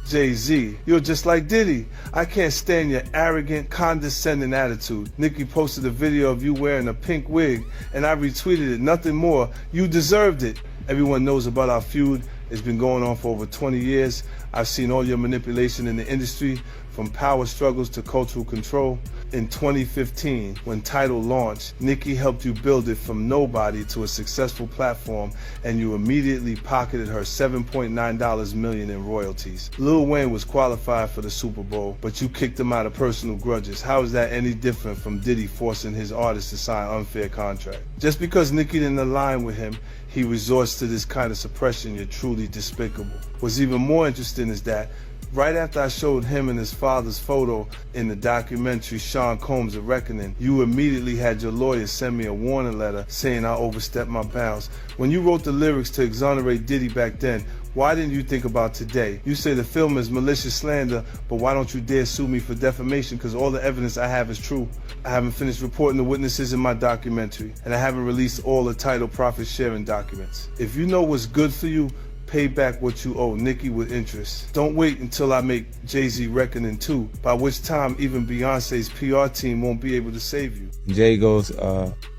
Jay-Z, you're just like Diddy. I can't stand your arrogant, condescending attitude. Nicki posted a video of you wearing a pink wig, and I retweeted it. Nothing more. You deserved it. Everyone knows about our feud. It's been going on for over 20 years. I've seen all your manipulation in the industry, from power struggles to cultural control. In 2015, when Tidal launched, Nicki helped you build it from nobody to a successful platform, and you immediately pocketed her $7.9 million in royalties. Lil Wayne was qualified for the Super Bowl, but you kicked him out of personal grudges. How is that any different from Diddy forcing his artists to sign unfair contracts? Just because Nicki didn't align with him, he resorts to this kind of suppression. You're truly despicable. What's even more interesting is that right after I showed him and his father's photo in the documentary Sean Combs' A Reckoning, you immediately had your lawyer send me a warning letter saying I overstepped my bounds. When you wrote the lyrics to exonerate Diddy back then, why didn't you think about today? You say the film is malicious slander, but why don't you dare sue me for defamation? Because all the evidence I have is true. I haven't finished reporting the witnesses in my documentary, and I haven't released all the Tidal profit sharing documents. If you know what's good for you, pay back what you owe Nicki with interest. Don't wait until I make Jay-Z Reckoning 2, by which time even Beyonce's PR team won't be able to save you. Jay goes,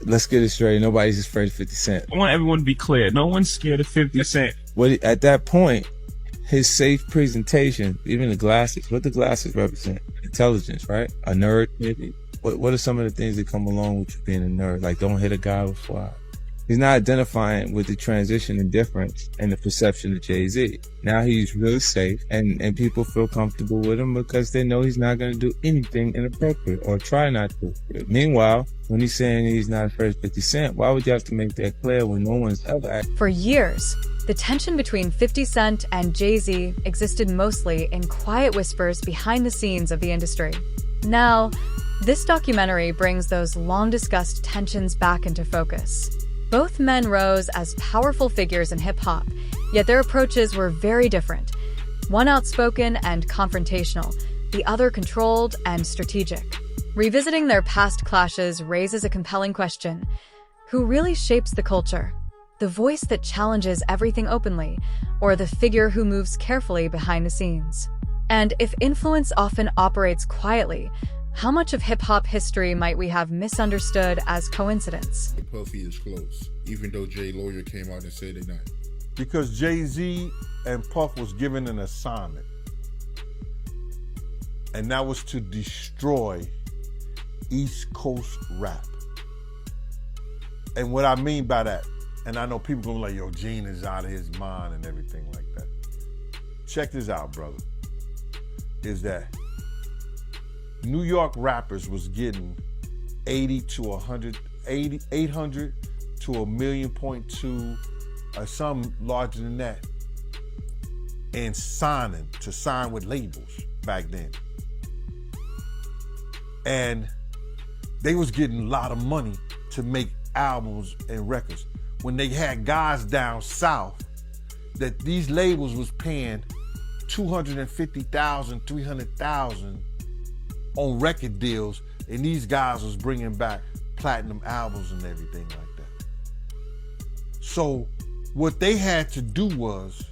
let's get it straight. Nobody's afraid of 50 Cent. I want everyone to be clear. No one's scared of 50 Cent. At that point, his safe presentation, even the glasses, what the glasses represent? Intelligence, right? A nerd, maybe? What are some of the things that come along with you being a nerd? Like, don't hit a guy with fly. He's not identifying with the transition and difference and the perception of Jay-Z. Now he's really safe, and people feel comfortable with him because they know he's not going to do anything inappropriate or try not to. Meanwhile, when he's saying he's not afraid of 50 Cent, why would you have to make that clear when no one's ever acted? For years, the tension between 50 Cent and Jay-Z existed mostly in quiet whispers behind the scenes of the industry. Now, this documentary brings those long-discussed tensions back into focus. Both men rose as powerful figures in hip-hop, yet their approaches were very different. One outspoken and confrontational, the other controlled and strategic. Revisiting their past clashes raises a compelling question. Who really shapes the culture? The voice that challenges everything openly, or the figure who moves carefully behind the scenes? And if influence often operates quietly, how much of hip-hop history might we have misunderstood as coincidence? Puffy is close, even though Jay lawyer came out and said they're not. Because Jay-Z and Puff was given an assignment, and that was to destroy East Coast rap. And what I mean by that, and I know people gonna be like, yo, Gene is out of his mind and everything like that. Check this out, brother, is that New York rappers was getting 800 to 1.2 million, some larger than that, and sign with labels back then. And they was getting a lot of money to make albums and records. When they had guys down south that these labels was paying $250,000, $300,000 on record deals, and these guys was bringing back platinum albums and everything like that. So what they had to do was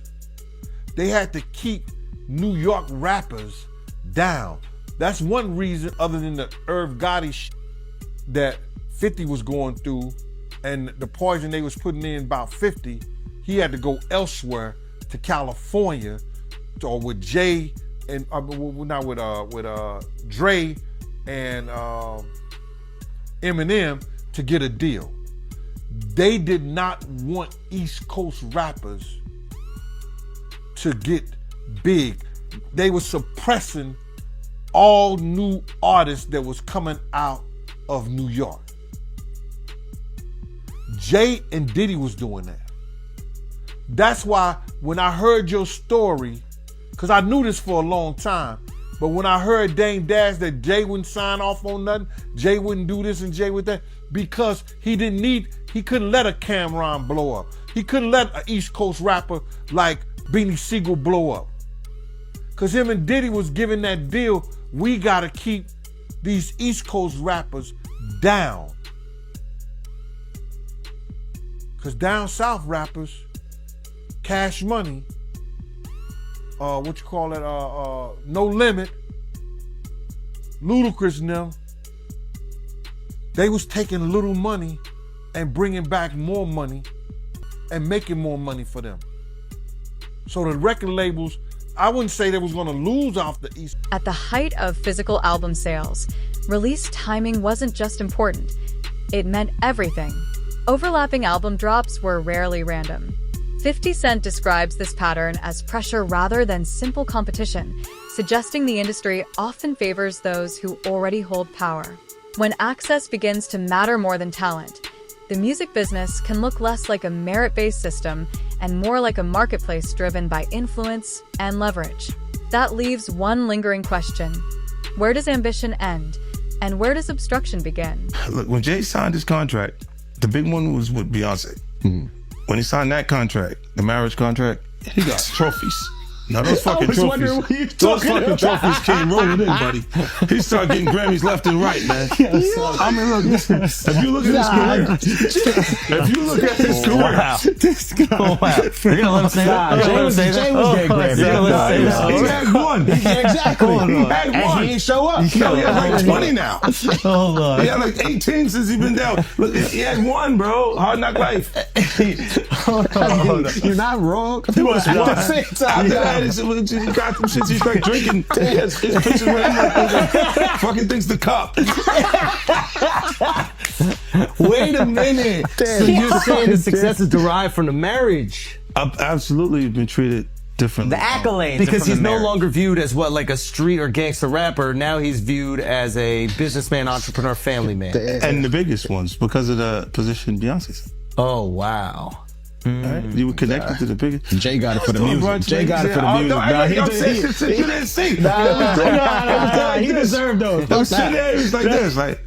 they had to keep New York rappers down. That's one reason, other than the Irv Gotti that 50 was going through and the poison they was putting in about 50, he had to go elsewhere to California or with Jay and not with Dre and Eminem to get a deal. They did not want East Coast rappers to get big. They were suppressing all new artists that was coming out of New York. Jay and Diddy was doing that. That's why when I heard your story, because I knew this for a long time, but when I heard Dame Dash that Jay wouldn't sign off on nothing, Jay wouldn't do this and Jay would that, because he couldn't let a Cameron blow up. He couldn't let an East Coast rapper like Beanie Siegel blow up. Because him and Diddy was giving that deal, we gotta keep these East Coast rappers down. Because down south rappers, Cash Money, No Limit, Ludacris and them, they was taking little money and bringing back more money and making more money for them. So the record labels, I wouldn't say they was gonna lose off the East. At the height of physical album sales, release timing wasn't just important, it meant everything. Overlapping album drops were rarely random. 50 Cent describes this pattern as pressure rather than simple competition, suggesting the industry often favors those who already hold power. When access begins to matter more than talent, the music business can look less like a merit-based system and more like a marketplace driven by influence and leverage. That leaves one lingering question. Where does ambition end? And where does obstruction begin? Look, when Jay signed his contract, the big one was with Beyonce. When he signed that contract, the marriage contract, he got trophies. Now those fucking trophies, trophies came rolling in, buddy. He started getting Grammys left and right, man. I mean, look, listen, if you look at his career, This guy. You're gonna let him say that? Jay was getting Grammys. he had one. Exactly. He had one. And he didn't show up. No, he has like 20 now. Hold on. He had like 18 since he been down. Look, he had one, bro. Hard Knock Life. Hold on. You're not wrong. At the same time. He got them shits. He's like drinking. His pictures with him. Fucking thinks the cup. Wait a minute. So you're saying the success is derived from the marriage? I've absolutely been treated differently. The accolades. Because he's no longer viewed as what, like a street or gangster rapper. Now he's viewed as a businessman, entrepreneur, family man. And the biggest ones because of the position Beyonce's. Oh, wow. Right? You were connected to the biggest. Jay got it for the music. Jay got it for the music. I'm saying shit you didn't see. He deserved those. Those scenarios like this, like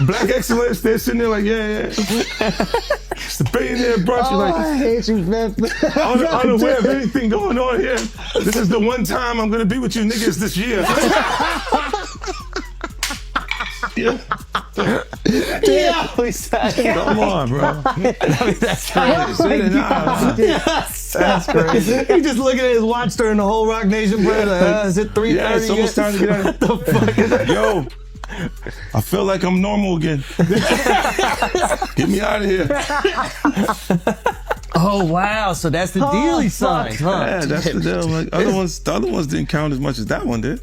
Black excellence. They're sitting there like, yeah. It's the billionaire brunch. You're like, I hate you, man. unaware of anything going on here. This is the one time I'm gonna be with you niggas this year. Yeah. Come on, bro. I mean, that's crazy. That's crazy. He just looking at his watch during the whole Rock Nation bread. Is it 3:30? Yeah, it's almost time to get out. What the fuck is that? Yo, I feel like I'm normal again. Get me out of here. Oh wow! So that's the deal he signed, huh? Yeah, that's the deal. Like, the other ones didn't count as much as that one did.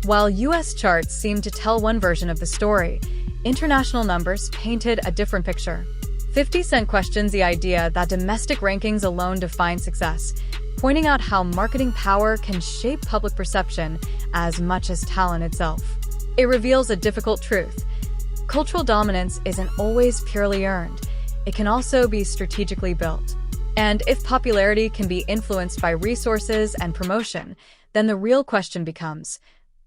While US charts seem to tell one version of the story, international numbers painted a different picture. 50 Cent questions the idea that domestic rankings alone define success, pointing out how marketing power can shape public perception as much as talent itself. It reveals a difficult truth. Cultural dominance isn't always purely earned. It can also be strategically built. And if popularity can be influenced by resources and promotion, then the real question becomes,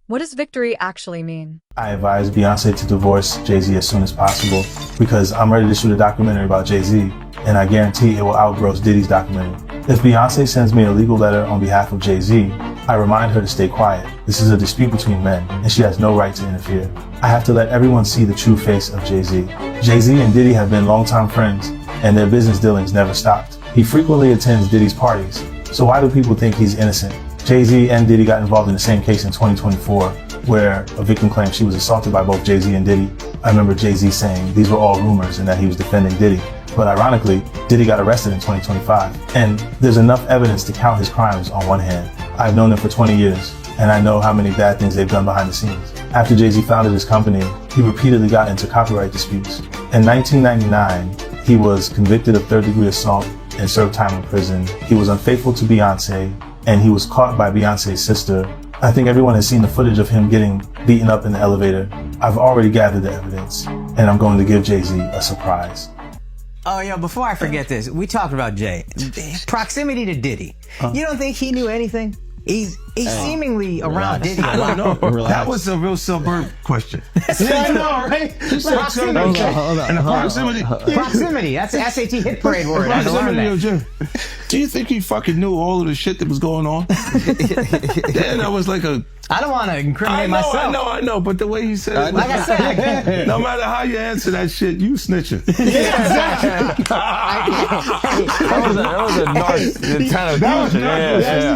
what does victory actually mean? I advise Beyonce to divorce Jay-Z as soon as possible because I'm ready to shoot a documentary about Jay-Z, and I guarantee it will outgross Diddy's documentary. If Beyonce sends me a legal letter on behalf of Jay-Z, I remind her to stay quiet. This is a dispute between men, and she has no right to interfere. I have to let everyone see the true face of Jay-Z. Jay-Z and Diddy have been longtime friends, and their business dealings never stopped. He frequently attends Diddy's parties, so why do people think he's innocent? Jay-Z and Diddy got involved in the same case in 2024, where a victim claimed she was assaulted by both Jay-Z and Diddy. I remember Jay-Z saying these were all rumors and that he was defending Diddy. But ironically, Diddy got arrested in 2025. And there's enough evidence to count his crimes on one hand. I've known them for 20 years, and I know how many bad things they've done behind the scenes. After Jay-Z founded his company, he repeatedly got into copyright disputes. In 1999, he was convicted of third-degree assault and served time in prison. He was unfaithful to Beyonce, and he was caught by Beyonce's sister. I think everyone has seen the footage of him getting beaten up in the elevator. I've already gathered the evidence, and I'm going to give Jay-Z a surprise. Oh, yeah, before I forget this, we talked about Jay. Proximity to Diddy. You don't think he knew anything? He's seemingly around Diddy. I don't know. Relax. That was a real suburb question. Yeah, I know, right? Proximity. And the proximity. Proximity. That's the SAT hit parade word. I had to learn that. Do you think he fucking knew all of the shit that was going on? Yeah, that was like a. I don't want to incriminate myself. I know, but the way he said it, like I said, no matter how you answer that shit, you snitching. yeah, exactly. That was a narc kind of question.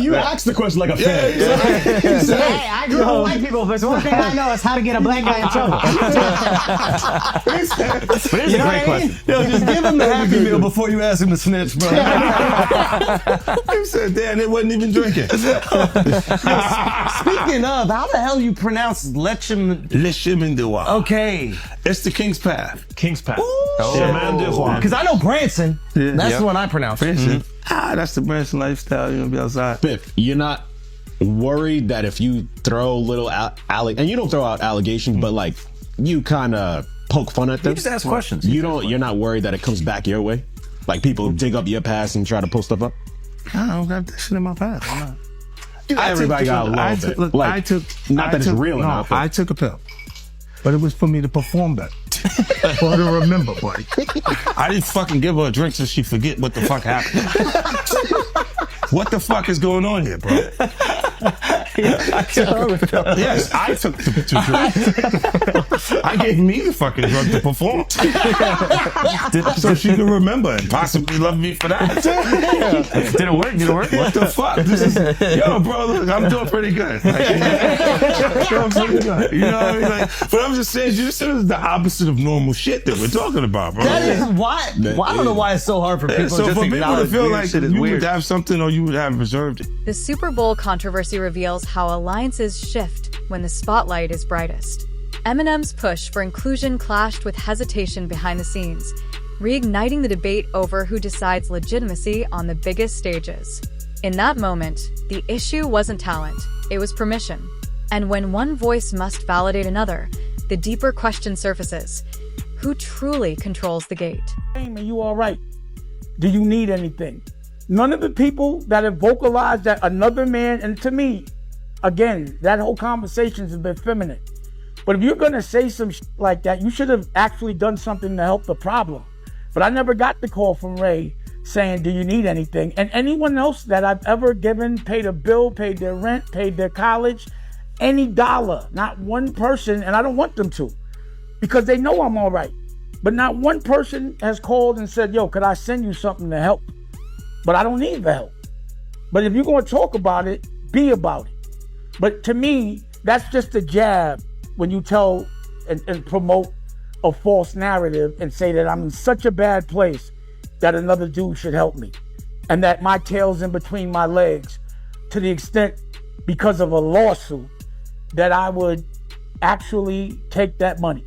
You asked the question like a fan. Hey, I grew up with white people. If there's one thing I know, it's how to get a black guy in trouble. But it's a great question. Yo, just give him the Happy Meal before you ask him to snitch, bro. You said, damn, they wasn't even drinking. Speaking of, how the hell you pronounce Lechem? Lechemin-de-Roi. Okay. It's the King's Path. King's Path. Chemin de Roi. Because I know Branson. That's the one I pronounce. Branson. That's the Branson lifestyle. You're gonna be outside. Biff, you're not worried that if you throw little and you don't throw out allegations, but like you kind of poke fun at them. You just ask questions. You're not worried that it comes back your way, like people dig up your past and try to pull stuff up. I don't got that shit in my past. I'm not. Everybody got a little bit. Look, like, I took. Not that it's real no, enough. But I took a pill, but it was for me to perform better. For her to remember, buddy. I didn't fucking give her a drink so she forget what the fuck happened. What the fuck is going on here, bro? Yes, I took the drink. I gave me the fucking drug to perform. So she can remember and possibly love me for that. Did it work? What the fuck? Yo, bro, look, I'm doing pretty good. Like, you know what I mean? Like, but I'm just saying, you said it's the opposite of normal shit that we're talking about, bro. That is why. I don't know why it's so hard for people so to just for people to acknowledge feel weird like shit is you weird. would have something or you would have reserved it. The Super Bowl controversy reveals how alliances shift when the spotlight is brightest. Eminem's push for inclusion clashed with hesitation behind the scenes, reigniting the debate over who decides legitimacy on the biggest stages. In that moment, the issue wasn't talent, it was permission. And when one voice must validate another, the deeper question surfaces: who truly controls the gate? Are you all right? Do you need anything? None of the people that have vocalized that another man, and to me, again, that whole conversation has been feminine. But if you're gonna say some like that, you should have actually done something to help the problem. But I never got the call from Ray saying, do you need anything? And anyone else that I've ever given, paid a bill, paid their rent, paid their college, any dollar, not one person, and I don't want them to, because they know I'm all right. But not one person has called and said, yo, could I send you something to help? But I don't need the help. But if you're going to talk about it, be about it. But to me, that's just a jab when you tell and promote a false narrative and say that I'm in such a bad place that another dude should help me. And that my tail's in between my legs to the extent, because of a lawsuit, that I would actually take that money.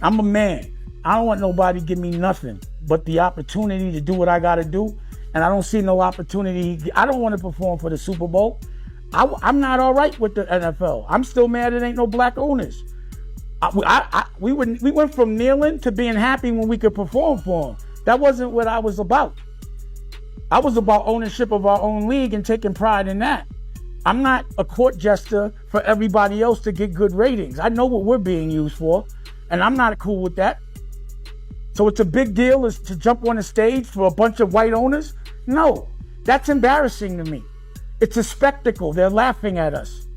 I'm a man. I don't want nobody to give me nothing but the opportunity to do what I got to do. And I don't see no opportunity. I don't want to perform for the Super Bowl. I'm not all right with the NFL. I'm still mad it ain't no black owners. We went from kneeling to being happy when we could perform for them. That wasn't what I was about. I was about ownership of our own league and taking pride in that. I'm not a court jester for everybody else to get good ratings. I know what we're being used for, and I'm not cool with that. So it's a big deal is to jump on a stage for a bunch of white owners? No, that's embarrassing to me. It's a spectacle. They're laughing at us.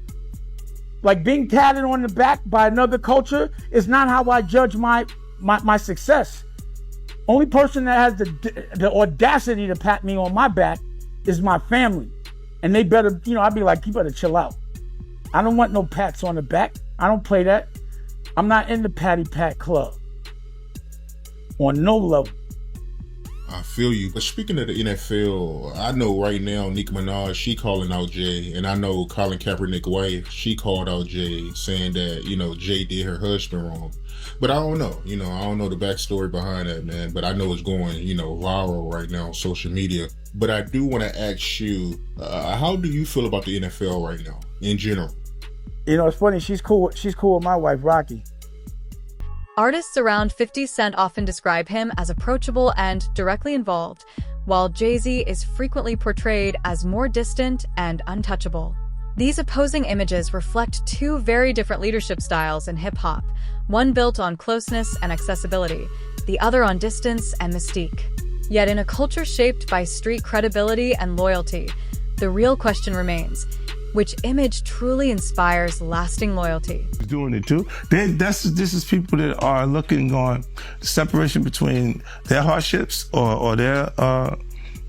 Like being tatted on the back by another culture is not how I judge my success. Only person that has the audacity to pat me on my back is my family. And they better, I'd be like, you better chill out. I don't want no pats on the back. I don't play that. I'm not in the patty pat club. On no level. I feel you. But speaking of the NFL, I know right now Nicki Minaj, she calling out Jay. And I know Colin Kaepernick's wife, she called out Jay saying that, Jay did her husband wrong. But I don't know. I don't know the backstory behind that, man. But I know it's going, viral right now on social media. But I do want to ask you, how do you feel about the NFL right now, in general? It's funny. She's cool with my wife, Rocky. Artists around 50 Cent often describe him as approachable and directly involved, while Jay-Z is frequently portrayed as more distant and untouchable. These opposing images reflect two very different leadership styles in hip-hop, one built on closeness and accessibility, the other on distance and mystique. Yet in a culture shaped by street credibility and loyalty, the real question remains, which image truly inspires lasting loyalty? Doing it too. This is people that are looking on the separation between their hardships or their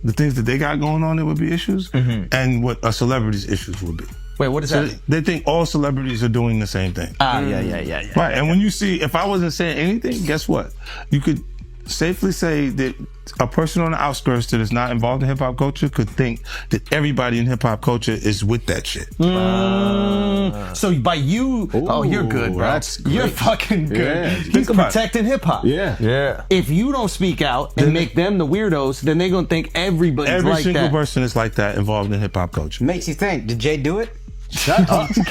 the things that they got going on that would be issues, and what a celebrity's issues would be. Wait, what does that mean? They think all celebrities are doing the same thing. Yeah. Right, and when you see, if I wasn't saying anything, guess what? You could safely say that a person on the outskirts that is not involved in hip-hop culture could think that everybody in hip-hop culture is with that shit. So by you, you're good, bro. That's great. You're fucking good. Yeah. He's protecting hip-hop. Yeah. If you don't speak out and make them the weirdos, then they're going to think everybody's Every like single that. person is like that involved in hip-hop culture. Makes you think, did Jay do it? Shut up. He's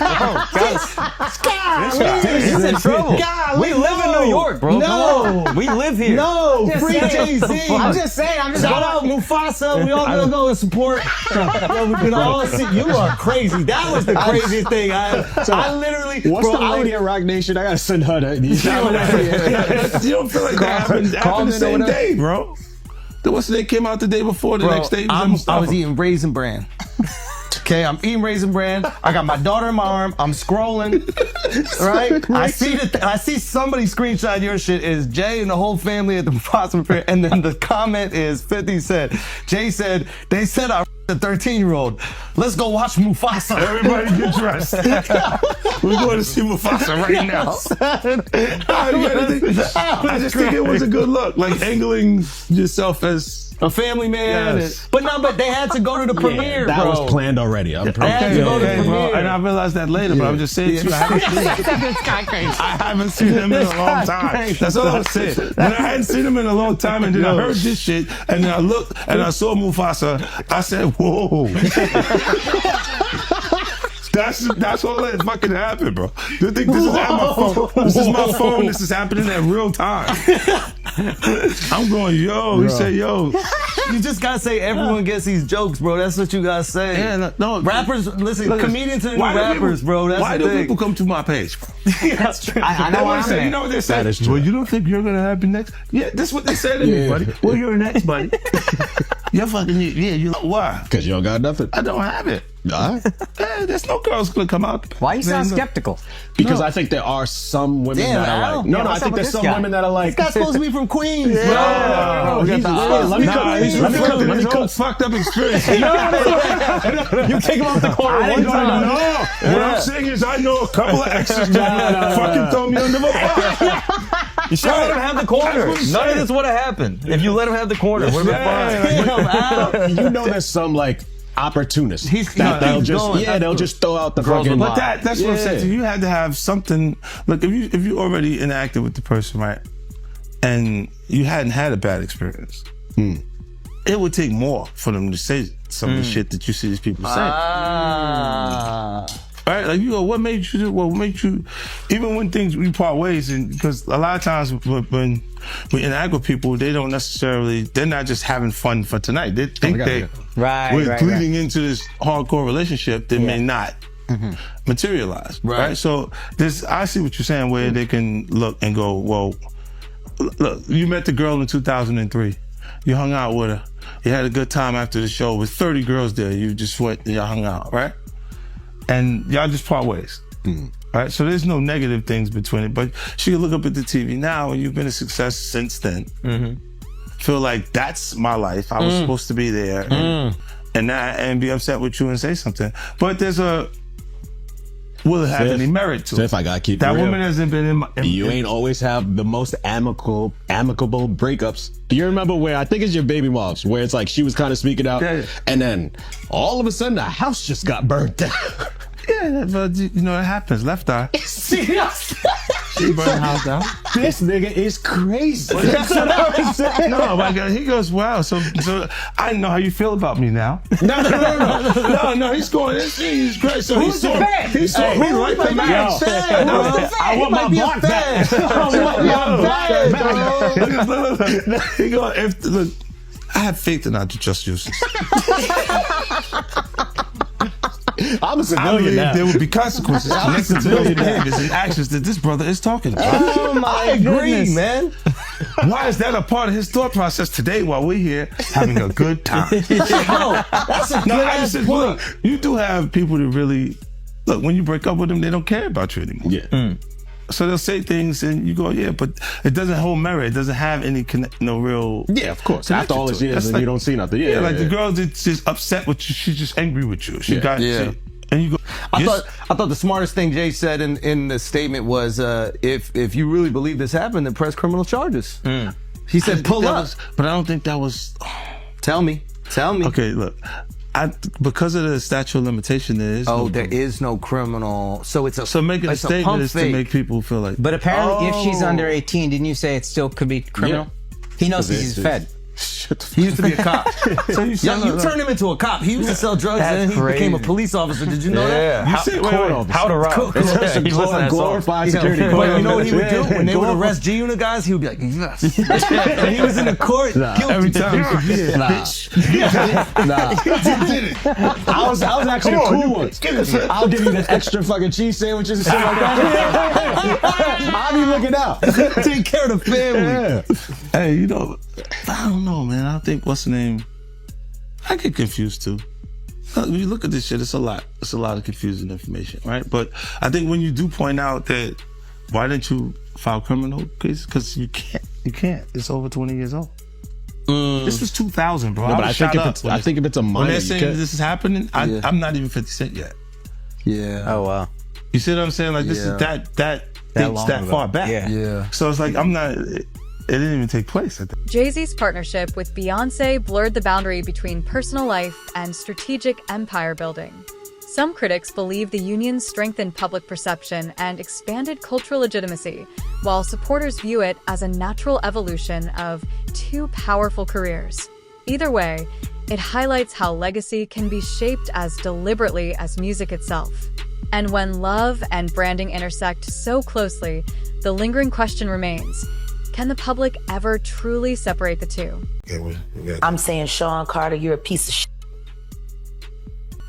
in trouble. We live in New York, bro. No. We live here. No, free Jay-Z. I'm just saying. Shout out Mufasa. We all gonna go and support. We can all see. You are crazy. That was the craziest thing. I literally. What's bro, the melody of Rock Nation? I gotta send her that. You don't feel like that happened the same day, bro. What's the day came out the day before, the next day? I was eating Raisin Bran. Okay, I'm eating Raisin Bran. I got my daughter in my arm. I'm scrolling, right? I see somebody screenshot your shit. Is Jay and the whole family at the Mufasa fair? And then the comment is 50 said, Jay said, they said I a 13-year-old. Let's go watch Mufasa. Everybody get dressed. We're going to see Mufasa right now. I just think it was a good look, like angling yourself as a family man. Yes. But they had to go to the premiere, that bro. was planned already. I'm They had to go to the premiere. And I realized that later, but I'm just saying to you, I haven't seen him in a long time. That's all I'm saying. When I hadn't seen him in a long time, and then I heard this shit, and then I looked and I saw Mufasa, I said, whoa. That's all that fucking happened, bro. You think this is at my phone? This is my phone. This is happening at real time. I'm going, yo. He said, yo. You just gotta say everyone gets these jokes, bro. That's what you gotta say. Yeah, no. Rappers, listen, comedians are the new rappers, bro. That's why the do thing. people come to my page, bro? That's true. I know what I'm saying. You know what they say? That is true. Well, you don't think you're gonna have the next? Yeah, that's what they say to me, buddy. Well, you're next, buddy. You're fucking, you why? Because you don't got nothing. I don't have it. All right. There's no girls gonna come out. Why you sound skeptical? Because I think there are some women that are like. No, I think there's some women that are like. This guy's supposed to be from Queens, bro. Let me cook. Fucked up experience. You kick him off the corner one time. No. What I'm saying is I know a couple of exes that fucking throw me under the bus. You should let him have the corner. None of this would have happened if you let him have the corner. Would have been fine. You know there's some like opportunists. They'll just throw out the fucking. But that's what I'm saying. So you had to have something. Look, if you already interacted with the person, right, and you hadn't had a bad experience, it would take more for them to say some of the shit that you see these people say. Right? Like, you go, what made you do? What made you? Even when we part ways, and because a lot of times when we interact with people, they're not just having fun for tonight. They think we're bleeding into this hardcore relationship that may not materialize. Right? So I see what you're saying, where they can look and go, well, look, you met the girl in 2003. You hung out with her. You had a good time after the show with 30 girls there. You just went and y'all hung out, right? And y'all just part ways. Right? So there's no negative things between it. But she can look up at the TV now, and you've been a success since then. Feel like that's my life. I was supposed to be there. And be upset with you and say something. But will it have any merit to it? If I gotta keep that it real, woman hasn't been you ain't always have the most amicable breakups. Do you remember where, I think it's your baby moms, where it's like she was kind of speaking out, and then all of a sudden the house just got burnt down. Yeah, but you know, it happens. Left eye. She burned the house down. This nigga is crazy. That's what I was saying. No, my God, he goes, wow. So I know how you feel about me now. No. He's going. He's great. So Who's the fan? He's right the match. I want my block back. He goes, look. I have faith in our just justice. I'm a I civilian believe now. there will be consequences connected to those behaviors and actions that this brother is talking about. Oh my I agree, goodness. man. Why is that a part of his thought process today while we're here having a good time? Yo, that's a good ass point. Look, you do have people that really, look, when you break up with them, they don't care about you anymore. Yeah. So they'll say things and you go, yeah, but it doesn't hold merit. It doesn't have any no real. Yeah, of course. After all this connection to it. years That's and like- you don't see nothing. Yeah, like the girl that's just upset with you. She's just angry with you. She got and you go. I thought the smartest thing Jay said in the statement was, if you really believe this happened, then press criminal charges. He said pull up. But I don't think that was. Tell me. Okay, look. Because of the statute of limitation, there is. There is no criminal. So it's a. So making a it's statement pump is to fake. make people feel like. But apparently, if she's under 18, didn't you say it still could be criminal? He knows Because he's it's- fed. He used to be a cop. So you turned him into a cop. He used to sell drugs That's and then he became a crazy. police officer. Did you know that? You said, wait. How to rob. He was a glorified security But guard. you know what he would do? When they would arrest G-Unit guys, he would be like, yes. And he was in the court guilty. Every time. I was actually the cool one. I'll give you the extra fucking cheese sandwiches and shit like that. I'll be looking out. Take care of the family. Hey, you know, I don't know, man. I think what's the name? I get confused too. When you look at this shit, it's a lot. It's a lot of confusing information, right? But I think when you do point out that, why didn't you file criminal cases? Because you can't. You can't. It's over 20 years old. This was 2000, bro. No, but was I think shot if up I think if it's a when minor, they're you saying can't- this is happening, I'm not even 50 Cent yet. Yeah. Oh, wow. You see what I'm saying? Like this is that dates long that ago. far back. Yeah. So it's like I'm not. It didn't even take place. Jay-Z's partnership with Beyoncé blurred the boundary between personal life and strategic empire building. Some critics believe the union strengthened public perception and expanded cultural legitimacy, while supporters view it as a natural evolution of two powerful careers. Either way, it highlights how legacy can be shaped as deliberately as music itself. And when love and branding intersect so closely, the lingering question remains: can the public ever truly separate the two? I'm saying, Sean Carter, you're a piece of shit.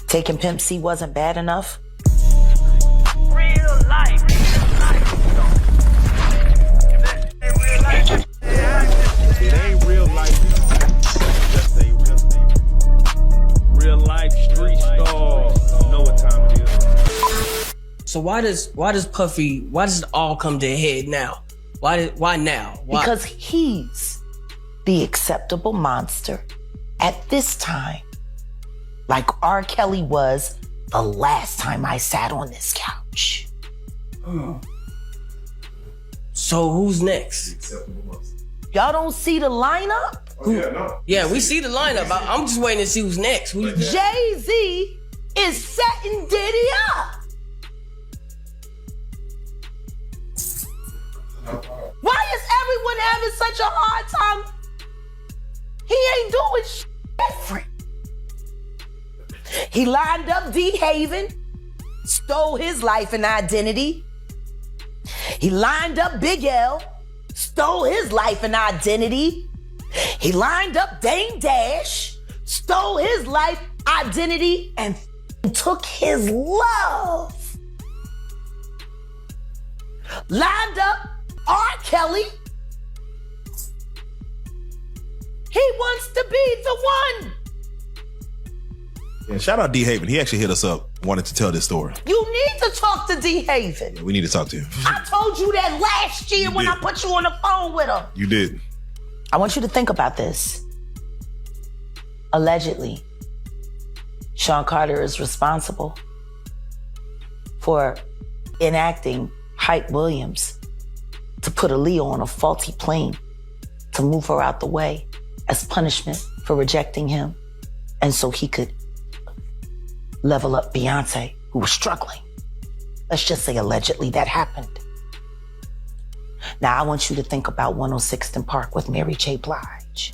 Taking Pimp C wasn't bad enough. Real life. It ain't real life. Just say real life street star. Know what time it is. So why does it all come to a head now? Why now? Why? Because he's the acceptable monster at this time. Like R. Kelly was the last time I sat on this couch. So who's next? Y'all don't see the lineup? Yeah, we see the lineup. I'm just waiting to see who's next. Jay-Z is setting Diddy up. Why is everyone having such a hard time? He ain't doing shit different. He lined up D. Haven, stole his life and identity. He lined up Big L, stole his life and identity. He lined up Dame Dash, stole his life, identity, and took his love. Lined up R. Kelly. He wants to be the one. Yeah, shout out D Haven. He actually hit us up, wanted to tell this story. You need to talk to D. Haven. We need to talk to him. I told you that last year when I put you on the phone with him. You did. I want you to think about this. Allegedly, Sean Carter is responsible for enacting Hype Williams to put Aaliyah on a faulty plane to move her out the way as punishment for rejecting him, and so he could level up Beyonce, who was struggling. Let's just say allegedly that happened. Now I want you to think about 106th and Park with Mary J. Blige.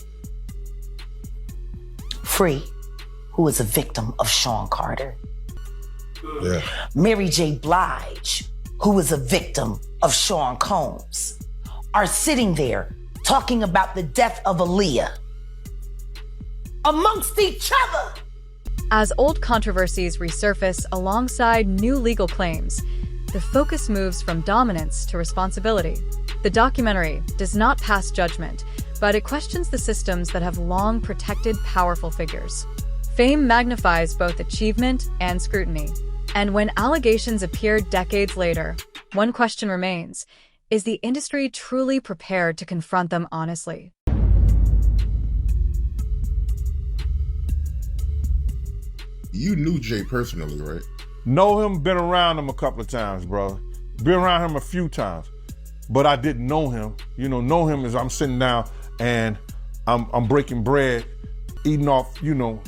Free, who is a victim of Sean Carter. Yeah. Mary J. Blige, who is a victim of Sean Combs, are sitting there talking about the death of Aaliyah. amongst each other. As old controversies resurface alongside new legal claims, the focus moves from dominance to responsibility. The documentary does not pass judgment, but it questions the systems that have long protected powerful figures. Fame magnifies both achievement and scrutiny. And when allegations appear decades later, one question remains: is the industry truly prepared to confront them honestly? You knew Jay personally, right? Know him, been around him a couple of times, bro. Been around him a few times, but I didn't know him. You know him as I'm sitting down and I'm breaking bread, eating off, eating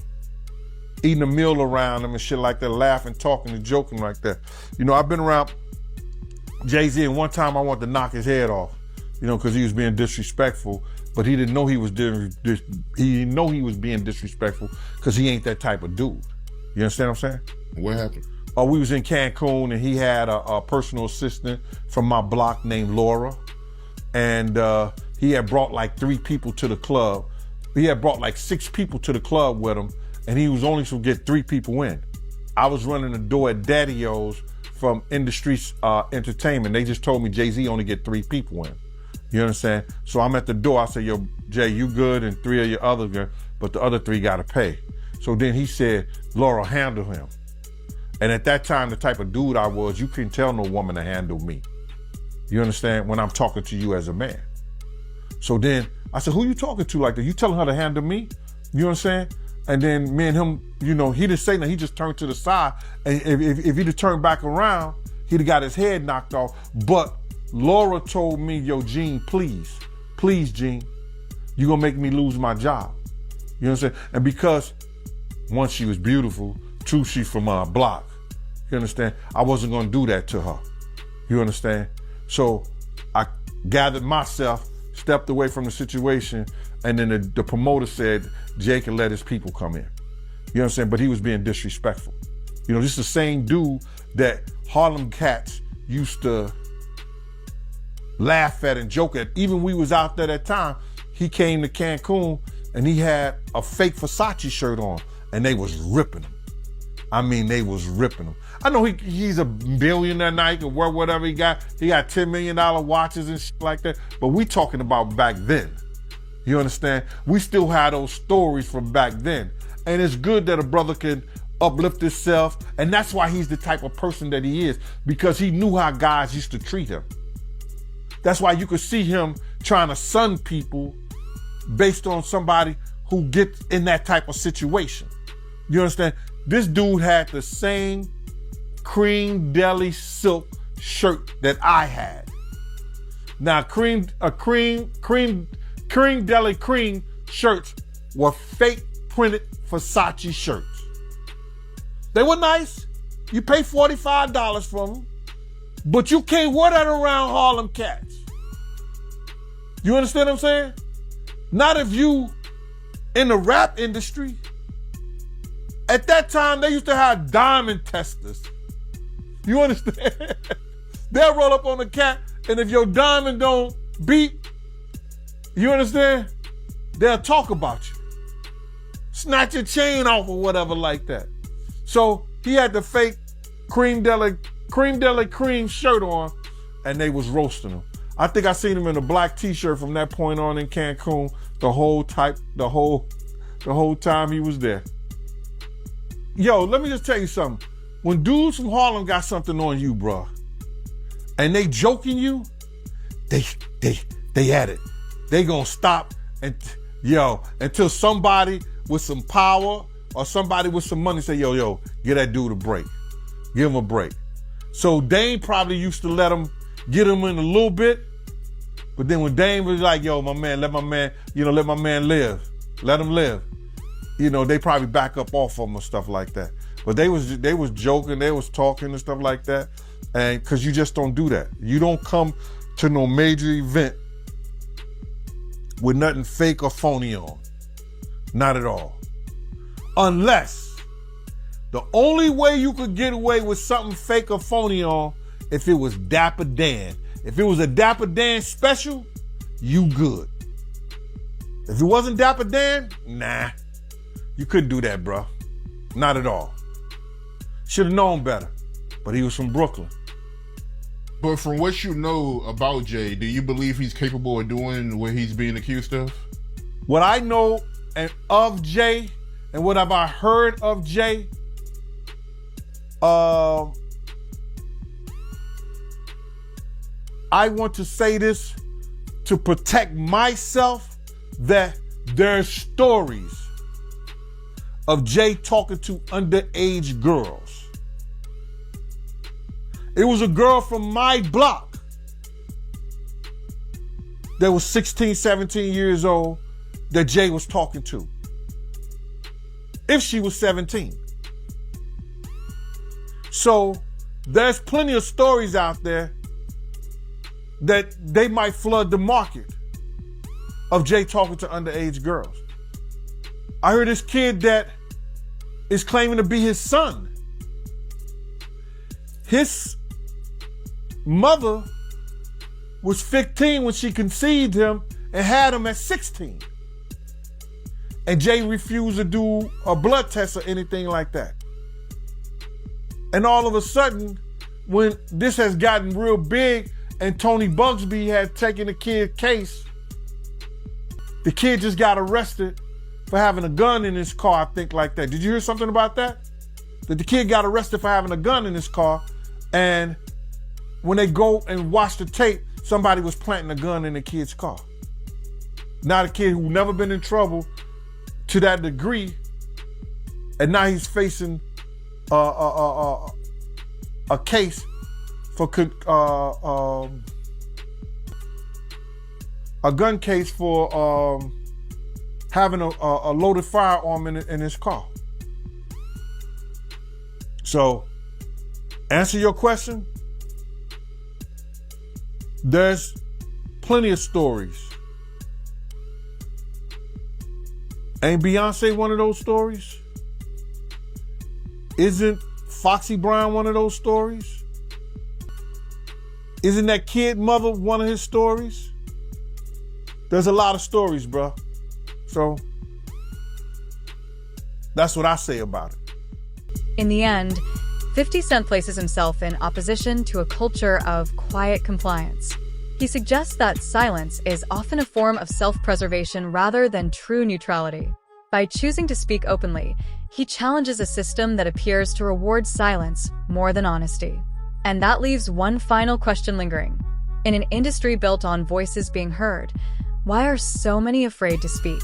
a meal around him and shit like that, laughing, talking and joking like that. I've been around Jay-Z, and one time I wanted to knock his head off, because he was being disrespectful, but he didn't know he was being disrespectful because he ain't that type of dude. You understand what I'm saying? What happened? We was in Cancun and he had a personal assistant from my block named Laura. And he had brought like 3 people to the club. He had brought like 6 people to the club with him, and he was only supposed to get 3 people in. I was running the door at Daddy-O's from Industry Entertainment. They just told me Jay-Z only get 3 people in. You understand? So I'm at the door. I said, yo, Jay, you good? And 3 of your other good, but the other 3 gotta pay. So then he said, Laura, handle him. And at that time, the type of dude I was, you couldn't tell no woman to handle me. You understand? When I'm talking to you as a man. So then I said, who you talking to like that? You telling her to handle me? You understand? And then me and him, he didn't say nothing. He just turned to the side. And if he'd have turned back around, he'd have got his head knocked off. But Laura told me, yo, Gene, please, Gene, you gonna make me lose my job. You understand? And because, one, she was beautiful. 2, she's from our block. You understand? I wasn't gonna do that to her. You understand? So I gathered myself, stepped away from the situation, and then the promoter said Jay can let his people come in. You know what I'm saying? But he was being disrespectful. This is the same dude that Harlem cats used to laugh at and joke at. Even we was out there that time, he came to Cancun and he had a fake Versace shirt on and they was ripping him. I mean, they was ripping him. I know he's a billionaire now, he can wear whatever he got. He got $10 million watches and shit like that. But we talking about back then. You understand? We still had those stories from back then. And it's good that a brother can uplift himself. And that's why he's the type of person that he is, because he knew how guys used to treat him. That's why you could see him trying to sun people based on somebody who gets in that type of situation. You understand? This dude had the same cream deli silk shirt that I had. Now, cream deli cream shirts were fake printed Versace shirts. They were nice. You pay $45 for them, but you can't wear that around Harlem cats. You understand what I'm saying? Not if you in the rap industry. At that time, they used to have diamond testers. You understand? They'll roll up on the cat, and if your diamond don't beat, you understand? They'll talk about you. Snatch your chain off or whatever like that. So he had the fake cream deli cream shirt on, and they was roasting him. I think I seen him in a black t-shirt from that point on in Cancun the whole time he was there. Yo, let me just tell you something. When dudes from Harlem got something on you, bro, and they joking you, they at it. They gonna stop until somebody with some power or somebody with some money say, yo, get that dude a break. Give him a break. So Dame probably used to let him get him in a little bit, but then when Dame was like, yo, my man, let my man live. Let him live. They probably back up off of him or stuff like that. But they was joking, they was talking and stuff like that. And cause you just don't do that. You don't come to no major event with nothing fake or phony on. Not at all. Unless the only way you could get away with something fake or phony on, if it was Dapper Dan. If it was a Dapper Dan special, you good. If it wasn't Dapper Dan, nah. You couldn't do that, bro. Not at all. Should have known better. But he was from Brooklyn. But from what you know about Jay, do you believe he's capable of doing what he's being accused of? What I know of Jay, and what have I heard of Jay, I want to say this to protect myself, that there's stories of Jay talking to underage girls. It was a girl from my block that was 16, 17 years old that Jay was talking to. If she was 17. So there's plenty of stories out there that they might flood the market of Jay talking to underage girls. I heard this kid that is claiming to be his son. His mother was 15 when she conceived him and had him at 16. And Jay refused to do a blood test or anything like that. And all of a sudden, when this has gotten real big and Tony Bugsby had taken the kid's case, the kid just got arrested for having a gun in his car, I think, like that. Did you hear something about that? That the kid got arrested for having a gun in his car, and when they go and watch the tape, somebody was planting a gun in the kid's car. Now the kid who never been in trouble to that degree, and now he's facing a case for a gun case for having a loaded firearm in his car. So, answer your question. There's plenty of stories. Ain't Beyonce one of those stories? Isn't Foxy Brown one of those stories? Isn't that kid mother one of his stories? There's a lot of stories, bro. So that's what I say about it. In the end, 50 Cent places himself in opposition to a culture of quiet compliance. He suggests that silence is often a form of self-preservation rather than true neutrality. By choosing to speak openly, he challenges a system that appears to reward silence more than honesty. And that leaves one final question lingering. In an industry built on voices being heard, why are so many afraid to speak?